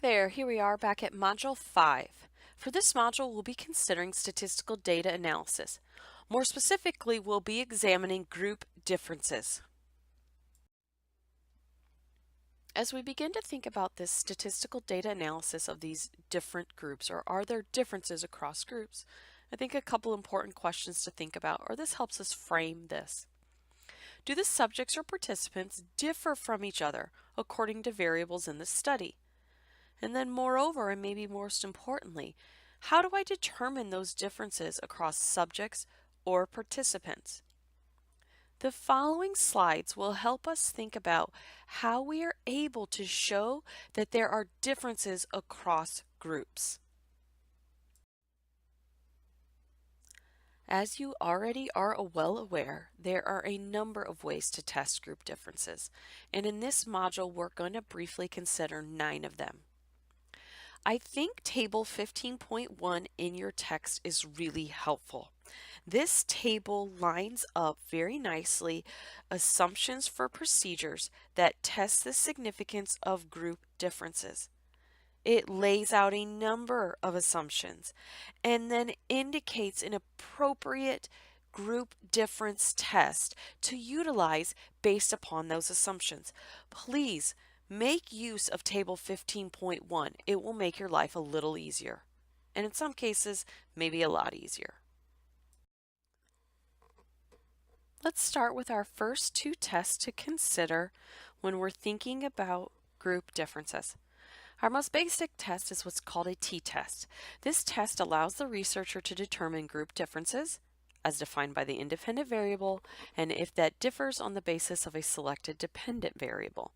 there, here we are back at Module 5. For this module, we'll be considering statistical data analysis. More specifically, we'll be examining group differences. As we begin to think about this statistical data analysis of these different groups, or are there differences across groups, I think a couple important questions to think about, or this helps us frame this. Do the subjects or participants differ from each other according to variables in the study? And then moreover, and maybe most importantly, how do I determine those differences across subjects or participants? The following slides will help us think about how we are able to show that there are differences across groups. As you already are well aware, there are a number of ways to test group differences, and in this module we're going to briefly consider 9 of them. I think table 15.1 in your text is really helpful. This table lines up very nicely assumptions for procedures that test the significance of group differences. It lays out a number of assumptions and then indicates an appropriate group difference test to utilize based upon those assumptions. Please make use of table 15.1. It will make your life a little easier, and in some cases, maybe a lot easier. Let's start with our first 2 tests to consider when we're thinking about group differences. Our most basic test is what's called a t-test. This test allows the researcher to determine group differences as defined by the independent variable and if that differs on the basis of a selected dependent variable.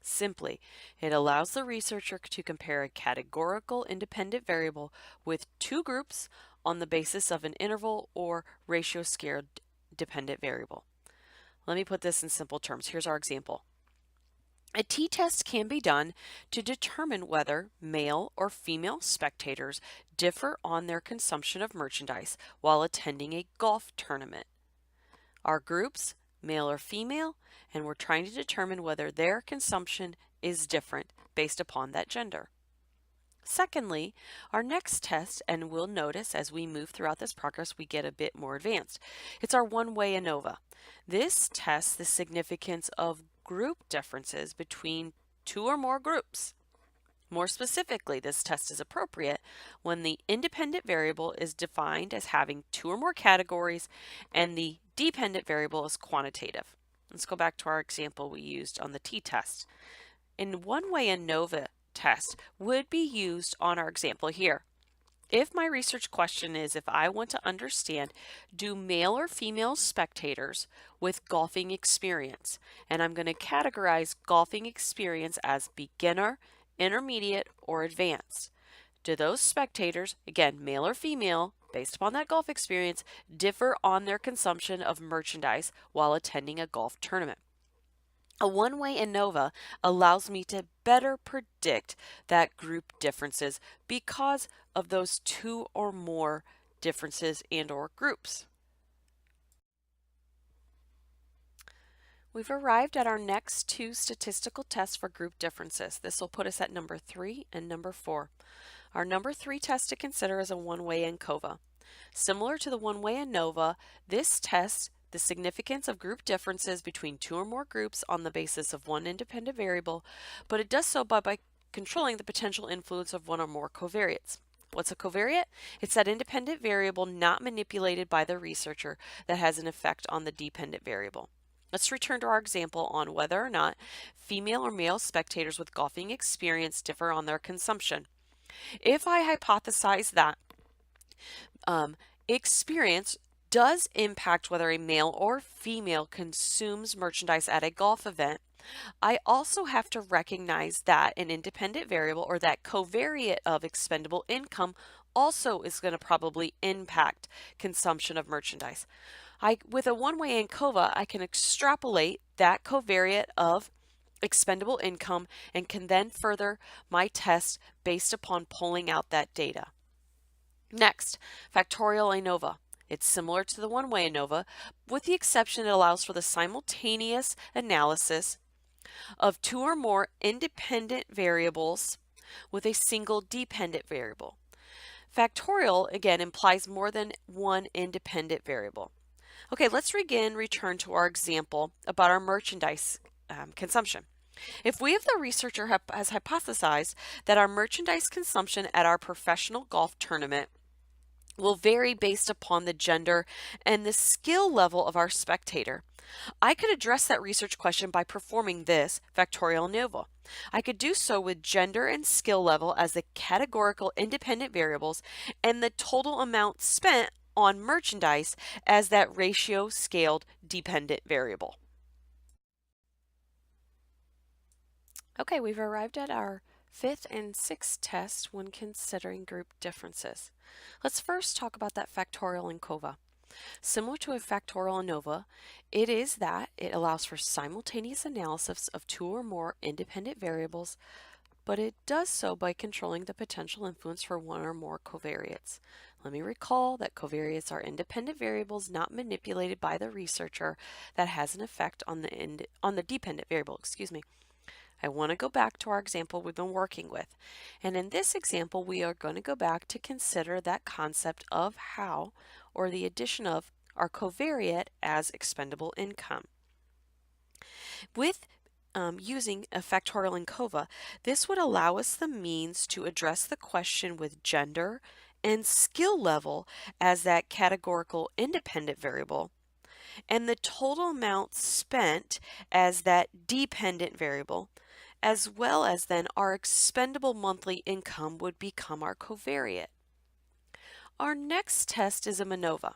Simply, it allows the researcher to compare a categorical independent variable with 2 groups on the basis of an interval or ratio scared dependent variable. Let me put this in simple terms. Here's our example. A t-test can be done to determine whether male or female spectators differ on their consumption of merchandise while attending a golf tournament. Our groups, male or female, and we're trying to determine whether their consumption is different based upon that gender. Secondly, our next test, and we'll notice as we move throughout this progress we get a bit more advanced. It's our one-way ANOVA. This tests the significance of group differences between 2 or more groups. More specifically, this test is appropriate when the independent variable is defined as having 2 or more categories and the dependent variable is quantitative. Let's go back to our example we used on the t-test. In one-way ANOVA test would be used on our example here. If my research question is if I want to understand, do male or female spectators with golfing experience, and I'm going to categorize golfing experience as beginner, intermediate, or advanced. Do those spectators, again, male or female, based upon that golf experience, differ on their consumption of merchandise while attending a golf tournament? A one-way ANOVA allows me to better predict that group differences because of those 2 or more differences and/or groups. We've arrived at our next 2 statistical tests for group differences. This will put us at number 3 and number 4. Our number 3 test to consider is a one-way ANCOVA. Similar to the one-way ANOVA, this tests the significance of group differences between 2 or more groups on the basis of one independent variable, but it does so by controlling the potential influence of 1 or more covariates. What's a covariate? It's that independent variable not manipulated by the researcher that has an effect on the dependent variable. Let's return to our example on whether or not female or male spectators with golfing experience differ on their consumption. If I hypothesize that experience does impact whether a male or female consumes merchandise at a golf event, I also have to recognize that an independent variable or that covariate of expendable income also is going to probably impact consumption of merchandise. With a one-way ANCOVA, I can extrapolate that covariate of expendable income and can then further my test based upon pulling out that data. Next, factorial ANOVA. It's similar to the one-way ANOVA, with the exception it allows for the simultaneous analysis of 2 or more independent variables with a single dependent variable. Factorial, again, implies more than one independent variable. Okay, let's again return to our example about our merchandise consumption. If we, if the researcher has hypothesized that our merchandise consumption at our professional golf tournament will vary based upon the gender and the skill level of our spectator, I could address that research question by performing this factorial ANOVA. I could do so with gender and skill level as the categorical independent variables and the total amount spent on merchandise as that ratio scaled dependent variable. Okay, we've arrived at our fifth and sixth test when considering group differences. Let's first talk about that factorial ANOVA. Similar to a factorial ANOVA, it is that it allows for simultaneous analysis of two or more independent variables, but it does so by controlling the potential influence for one or more covariates. Let me recall that covariates are independent variables not manipulated by the researcher that has an effect on the dependent variable, I want to go back to our example we've been working with. And in this example, we are going to go back to consider that concept of how, or the addition of, our covariate as expendable income. With using a factorial ANOVA, this would allow us the means to address the question with gender and skill level as that categorical independent variable, and the total amount spent as that dependent variable, as well as then our expendable monthly income would become our covariate. Our next test is a MANOVA.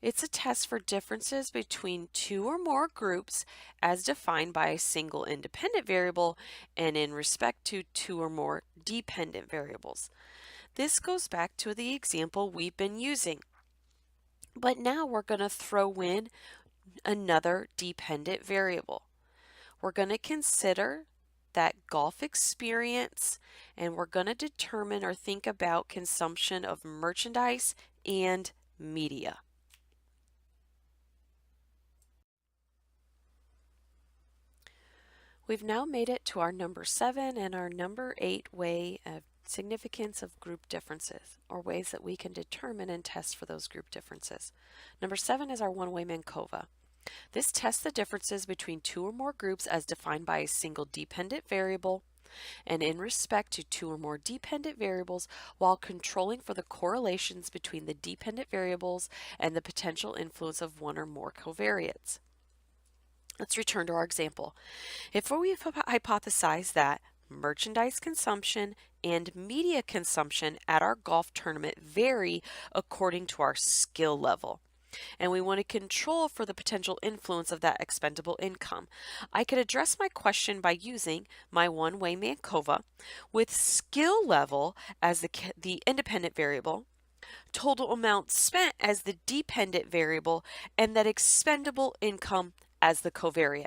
It's a test for differences between two or more groups as defined by a single independent variable and in respect to two or more dependent variables. This goes back to the example we've been using. But now we're going to throw in another dependent variable. We're going to consider that golf experience, and we're going to determine or think about consumption of merchandise and media. We've now made it to our number 7 and our number 8 way of significance of group differences, or ways that we can determine and test for those group differences. Number 7 is our one-way ANOVA. This tests the differences between two or more groups as defined by a single dependent variable and in respect to two or more dependent variables while controlling for the correlations between the dependent variables and the potential influence of one or more covariates. Let's return to our example. If we hypothesize that merchandise consumption and media consumption at our golf tournament vary according to our skill level, and we want to control for the potential influence of that expendable income, I could address my question by using my one-way ANOVA with skill level as the independent variable, total amount spent as the dependent variable, and that expendable income as the covariate.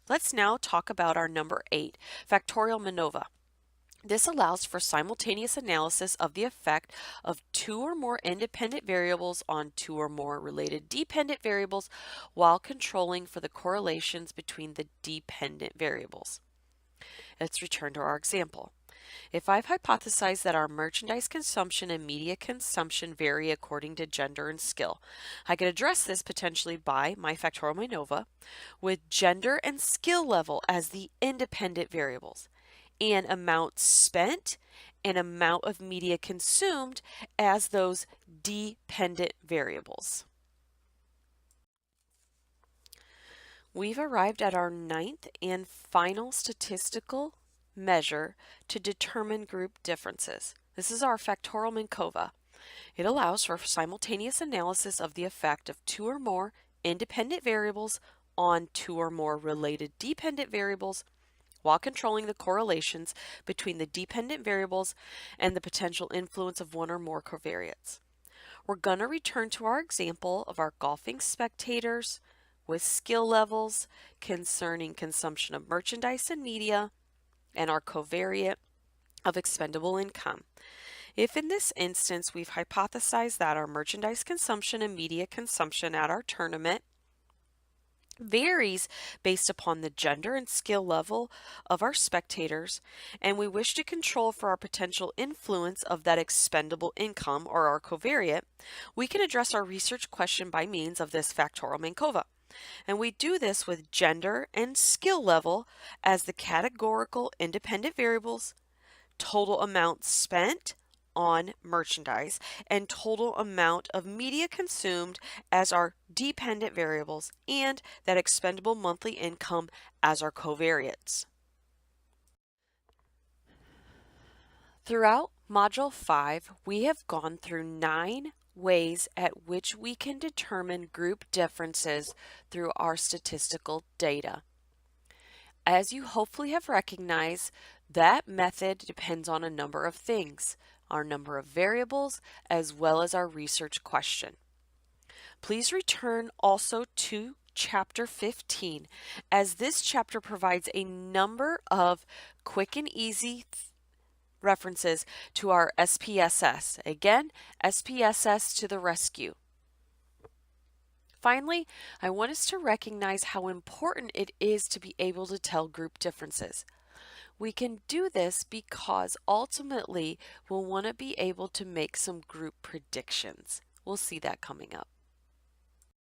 Let's now talk about our number 8, factorial MANOVA. This allows for simultaneous analysis of the effect of two or more independent variables on two or more related dependent variables while controlling for the correlations between the dependent variables. Let's return to our example. If I've hypothesized that our merchandise consumption and media consumption vary according to gender and skill, I could address this potentially by my factorial MANOVA with gender and skill level as the independent variables, and amount spent and amount of media consumed as those dependent variables. We've arrived at our 9th and final statistical measure to determine group differences. This is our factorial ANOVA. It allows for simultaneous analysis of the effect of two or more independent variables on two or more related dependent variables while controlling the correlations between the dependent variables and the potential influence of one or more covariates. We're going to return to our example of our golfing spectators with skill levels concerning consumption of merchandise and media and our covariate of expendable income. If in this instance we've hypothesized that our merchandise consumption and media consumption at our tournament varies based upon the gender and skill level of our spectators, and we wish to control for our potential influence of that expendable income or our covariate, we can address our research question by means of this factorial Mankova. And we do this with gender and skill level as the categorical independent variables, total amount spent on merchandise, and total amount of media consumed as our dependent variables, and that expendable monthly income as our covariates. Throughout Module 5, we have gone through 9 ways at which we can determine group differences through our statistical data. As you hopefully have recognized, that method depends on a number of things, our number of variables, as well as our research question. Please return also to Chapter 15, as this chapter provides a number of quick and easy references to our SPSS. Again, SPSS to the rescue. Finally, I want us to recognize how important it is to be able to tell group differences. We can do this because ultimately we'll want to be able to make some group predictions. We'll see that coming up.